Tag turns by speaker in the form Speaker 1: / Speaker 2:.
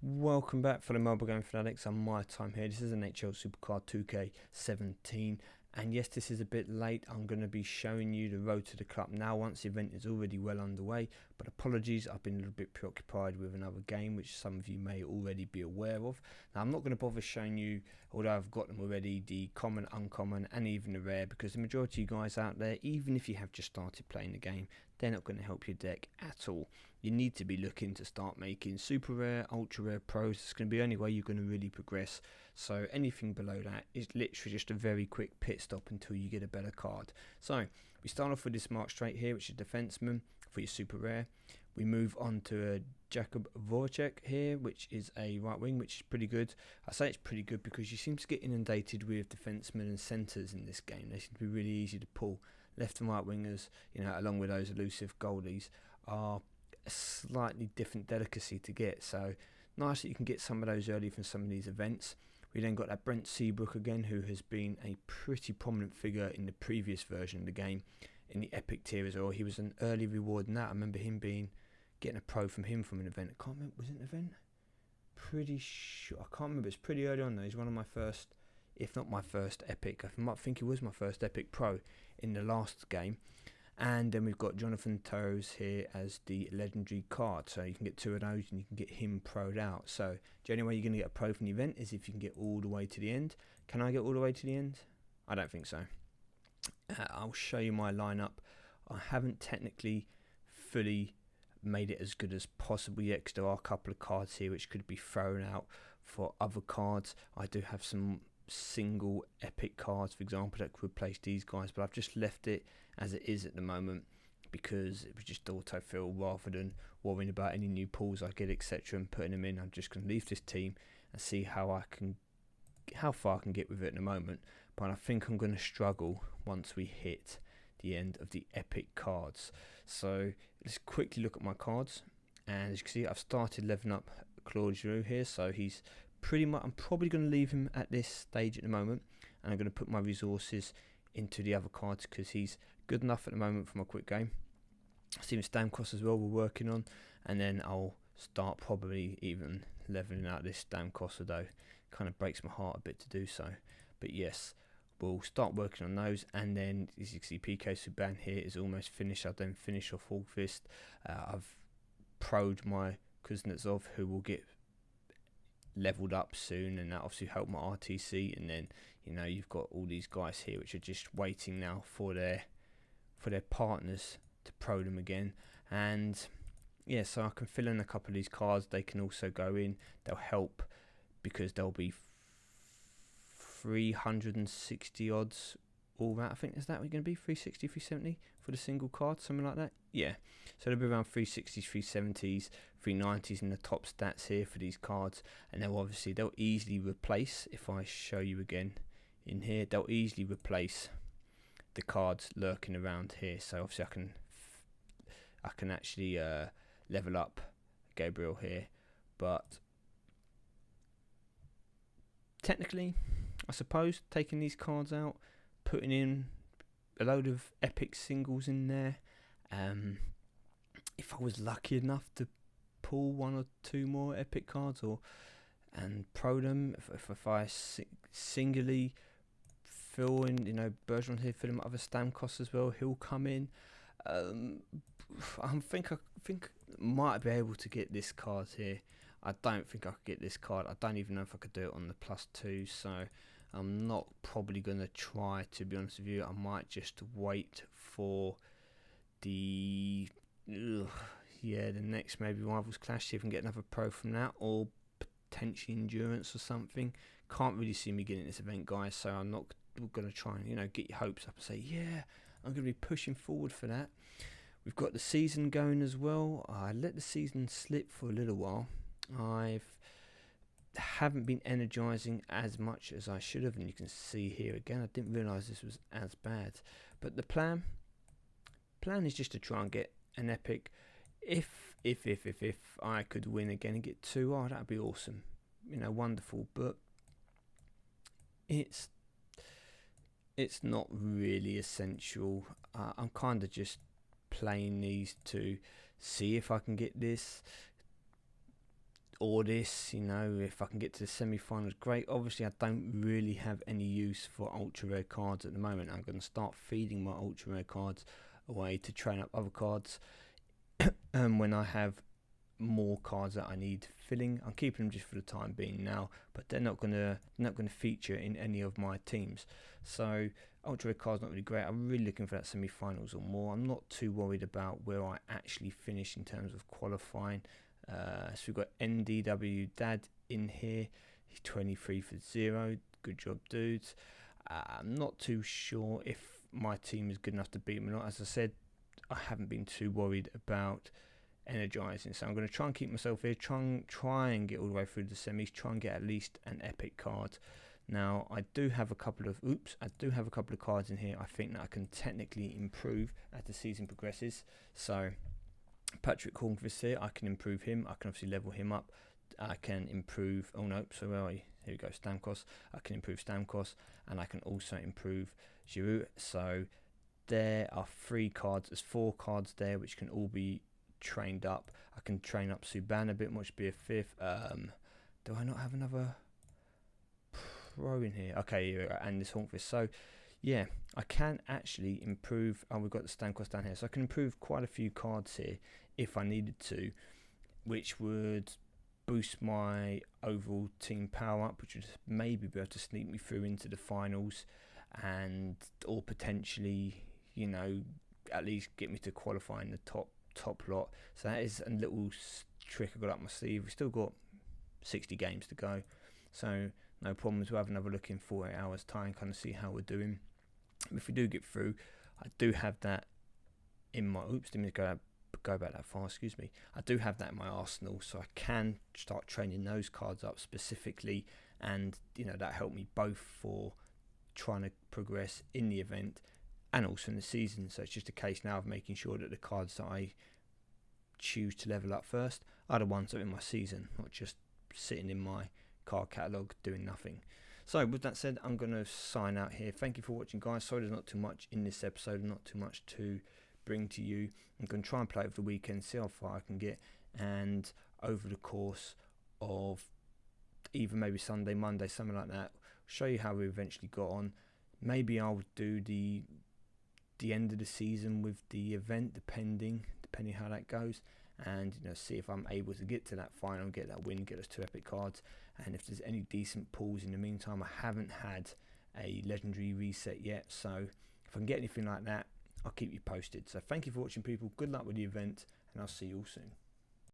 Speaker 1: Welcome back for the mobile game fanatics. I'm MyTyme here. This is an NHL Supercard 2K17, and yes, this is a bit late. I'm going to be showing you the road to the cup now once the event is already well underway, but apologies, I've been a little bit preoccupied with another game which some of you may already be aware of. Now I'm not going to bother showing you, although I've got them already, the common, uncommon and even the rare, because the majority of you guys out there, even if you have just started playing the game, they're not going to help your deck at all. You need to be looking to start making super rare, ultra rare, pros. It's going to be the only way you're going to really progress. So anything below that is literally just a very quick pit stop until you get a better card. So we start off with this Mark Straight here, which is defenseman for your super rare. We move on to a Jakub Voracek here, which is a right wing, which is pretty good. I say it's pretty good because you seem to get inundated with defensemen and centres in this game. They seem to be really easy to pull. Left and right wingers, along with those elusive goalies, are a slightly different delicacy to get. So nice that you can get some of those early from some of these events. We then got that Brent Seabrook again, who has been a pretty prominent figure in the previous version of the game in the epic tier as well. He was an early reward in that. I remember him getting a pro from him from an event. I can't remember, was it an event? Pretty sure, I can't remember. It's pretty early on though. He's one of my first, if not my first epic. I might think he was my first epic pro in the last game. And then we've got Jonathan Toews here as the legendary card, so you can get two of those and you can get him pro'd out. So the only way you're going to get a pro from the event is if you can get all the way to the end. Can I get all the way to the end? I don't think so. I'll show you my lineup. I haven't technically fully made it as good as possible yet, because there are a couple of cards here which could be thrown out for other cards. I do have some single epic cards, for example, that could replace these guys, but I've just left it as it is at the moment because it was just autofill rather than worrying about any new pulls I get, etc., and putting them in. I'm just going to leave this team and see how far I can get with it in a moment, but I think I'm going to struggle once we hit the end of the epic cards. So let's quickly look at my cards, and as you can see, I've started leveling up Claude Giroux here, so he's pretty much, I'm probably going to leave him at this stage at the moment, and I'm going to put my resources into the other cards because he's good enough at the moment for my quick game. Steven Stamkos as well we're working on, and then I'll start probably even leveling out this Stamkos, although kind of breaks my heart a bit to do so. But yes, we'll start working on those, and then as you can see, PK Subban here is almost finished. I'll then finish off Hallfist. I've pro'd my Kuznetsov, who will get leveled up soon, and that obviously helped my RTC. And then you've got all these guys here which are just waiting now for their partners to pro them again. And yeah, so I can fill in a couple of these cards. They can also go in, they'll help because there'll be 360 odds all that. I think, is that we're going to be 360, 370 for the single card, something like that? Yeah, so there'll be around 360s, 370s, 390s in the top stats here for these cards. And they'll easily replace, if I show you again in here, they'll easily replace the cards lurking around here. So obviously I can actually level up Gabriel here, but technically I suppose taking these cards out, putting in a load of epic singles in there, if I was lucky enough to pull one or two more epic cards and pro them, if I singularly fill in, Bergeron here, fill him up with Stamkos as well, he'll come in. I think might be able to get this card here. I don't think I could get this card. I don't even know if I could do it on the +2, so I'm not probably going to try, to be honest with you. I might just wait for the next maybe Rivals Clash, see if I can get another pro from that, or potentially Endurance or something. Can't really see me getting this event, guys, so I'm not going to try and get your hopes up and say, yeah, I'm going to be pushing forward for that. We've got the season going as well. I let the season slip for a little while. Haven't been energizing as much as I should have, and you can see here again, I didn't realize this was as bad. But the plan is just to try and get an epic. If I could win again and get 2, that'd be awesome, wonderful. But it's not really essential. I'm kind of just playing these to see if I can get this. or this, you know, if I can get to the semi-finals, great. Obviously I don't really have any use for ultra rare cards at the moment. I'm going to start feeding my ultra rare cards away to train up other cards when I have more cards that I need filling. I'm keeping them just for the time being now, but they're not gonna feature in any of my teams. So ultra rare cards not really great. I'm really looking for that semi-finals or more. I'm not too worried about where I actually finish in terms of qualifying. So we've got NDW Dad in here. He's 23 for 0. Good job, dudes. I'm not too sure if my team is good enough to beat him or not. As I said, I haven't been too worried about energizing, so I'm going to try and keep myself here, try and get all the way through the semis, try and get at least an epic card. Now I do have a couple of cards in here I think that I can technically improve as the season progresses. So Patrick Hornquist here, I can improve him. I can obviously level him up. I can improve, oh no, so where are you? Here we go, Stamkos. I can improve Stamkos, and I can also improve Giroud. So there are 3 cards, there's 4 cards there which can all be trained up. I can train up Subban a bit, which be a 5th. Do I not have another pro in here? Okay, and this Hornquist. So yeah, I can actually improve. Oh, we've got the Stamkos down here, so I can improve quite a few cards here if I needed to, which would boost my overall team power up, which would maybe be able to sneak me through into the finals, and or potentially, you know, at least get me to qualify in the top lot. So that is a little trick I got up my sleeve. We've still got 60 games to go, so no problems. We'll have another look in 48 hours time, kind of see how we're doing. If we do get through, I do have that in my didn't go back that far, excuse me. I do have that in my arsenal, so I can start training those cards up specifically, and you know, that helped me both for trying to progress in the event and also in the season. So it's just a case now of making sure that the cards that I choose to level up first are the ones that are in my season, not just sitting in my card catalogue doing nothing. So with that said, I'm going to sign out here. Thank you for watching, guys. Sorry there's not too much in this episode, not too much to bring to you. I'm going to try and play over the weekend, see how far I can get, and over the course of even maybe Sunday, Monday, something like that, show you how we eventually got on. Maybe I'll do the end of the season with the event, depending how that goes, and you know, see if I'm able to get to that final, get that win, get us 2 epic cards. And if there's any decent pulls in the meantime, I haven't had a legendary reset yet, so if I can get anything like that, I'll keep you posted. So thank you for watching, people. Good luck with the event, and I'll see you all soon.